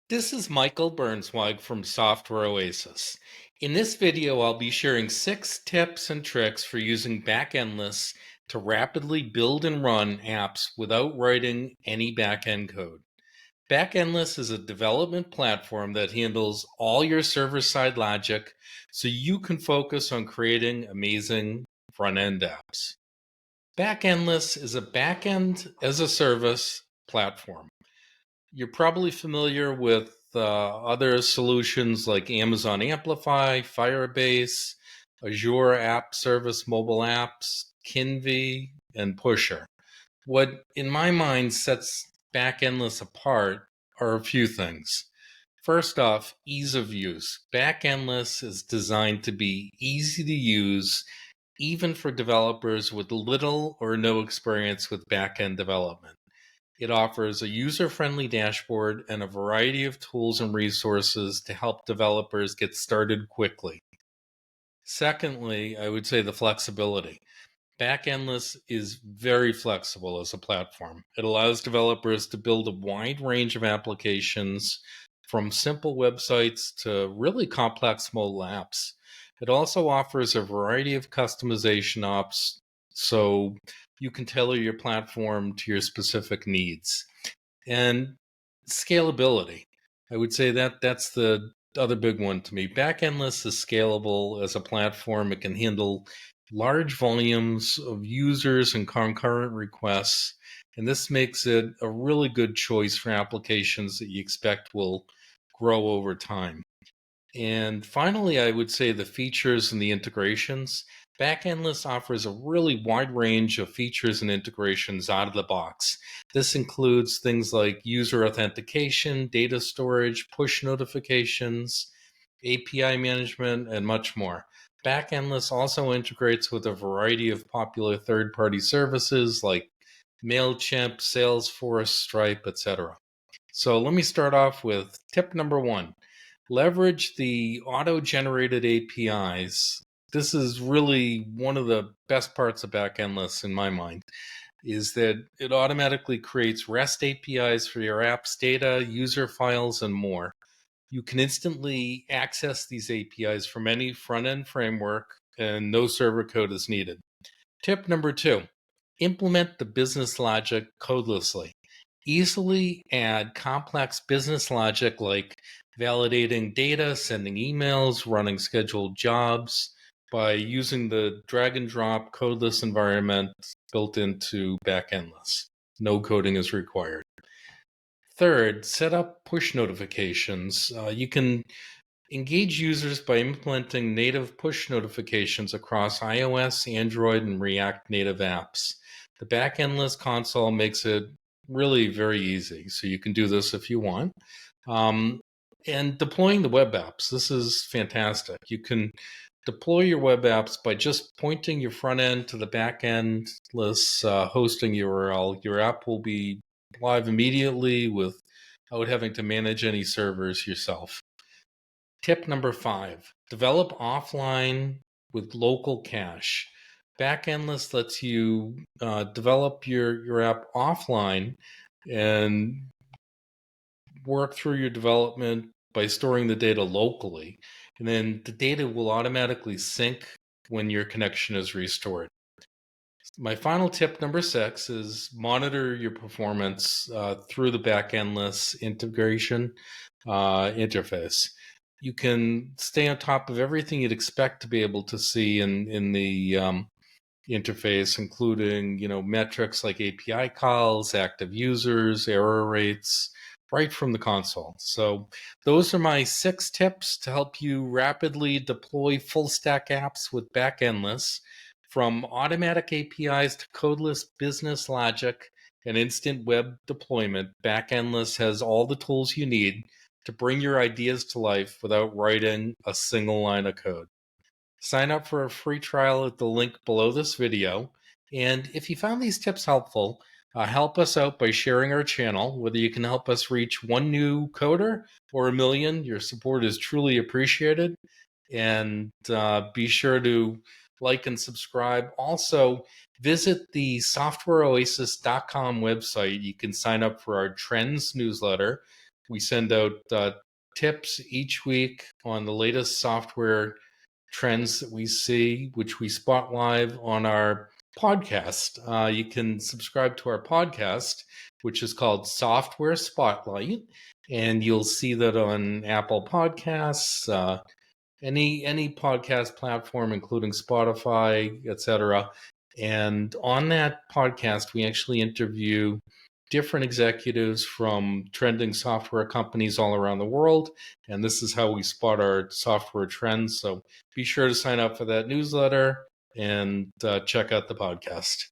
This is Michael Bernzweig from Software Oasis. In this video, I'll be sharing 6 tips and tricks for using Backendless to rapidly build and run apps without writing any backend code. Backendless is a development platform that handles all your server-side logic so you can focus on creating amazing front-end apps. Backendless is a backend as a service platform. You're probably familiar with other solutions like Amazon Amplify, Firebase, Azure App Service mobile apps, Kinvi, and Pusher. What, in my mind, sets Backendless apart are a few things. First off, ease of use. Backendless is designed to be easy to use, even for developers with little or no experience with backend development. It offers a user-friendly dashboard and a variety of tools and resources to help developers get started quickly. Secondly, I would say the flexibility. Backendless is very flexible as a platform. It allows developers to build a wide range of applications, from simple websites to really complex mobile apps. It also offers a variety of customization options, so you can tailor your platform to your specific needs. And scalability. I would say that that's the other big one to me. Backendless is scalable as a platform. It can handle large volumes of users and concurrent requests, and this makes it a really good choice for applications that you expect will grow over time. And finally, I would say the features and the integrations. Backendless offers a really wide range of features and integrations out of the box. This includes things like user authentication, data storage, push notifications, API management, and much more. Backendless also integrates with a variety of popular third-party services like MailChimp, Salesforce, Stripe, etc. So let me start off with tip number 1. Leverage the auto-generated APIs. This is really one of the best parts of Backendless in my mind, is that it automatically creates REST APIs for your app's data, user files, and more. You can instantly access these APIs from any front-end framework, and no server code is needed. Tip number 2, implement the business logic codelessly. Easily add complex business logic like validating data, sending emails, running scheduled jobs by using the drag and drop codeless environment built into Backendless. No coding is required. Third, set up push notifications. You can engage users by implementing native push notifications across iOS, Android, and React native apps. The Backendless console makes it really very easy, so you can do this if you want. And deploying the web apps, this is fantastic. You can deploy your web apps by just pointing your front end to the Backendless hosting URL. Your app will be live immediately without having to manage any servers yourself. Tip number 5, develop offline with local cache. Backendless lets you develop your app offline and work through your development by storing the data locally. And then the data will automatically sync when your connection is restored. My final tip, number 6, is monitor your performance through the Backendless integration interface. You can stay on top of everything you'd expect to be able to see in the interface, including metrics like API calls, active users, error rates, right from the console. So those are my 6 tips to help you rapidly deploy full stack apps with Backendless. From automatic APIs to codeless business logic and instant web deployment, Backendless has all the tools you need to bring your ideas to life without writing a single line of code. Sign up for a free trial at the link below this video. And if you found these tips helpful, help us out by sharing our channel. Whether you can help us reach 1 new coder or 1,000,000, your support is truly appreciated. And be sure to like and subscribe. Also, visit the softwareoasis.com website. You can sign up for our trends newsletter, We send out tips each week on the latest software trends that we see, which we spot live on our podcast. You can subscribe to our podcast, which is called Software Spotlight, and you'll see that on Apple Podcasts, any podcast platform, including Spotify, etc. And on that podcast, we actually interview different executives from trending software companies all around the world. And this is how we spot our software trends. So be sure to sign up for that newsletter and check out the podcast.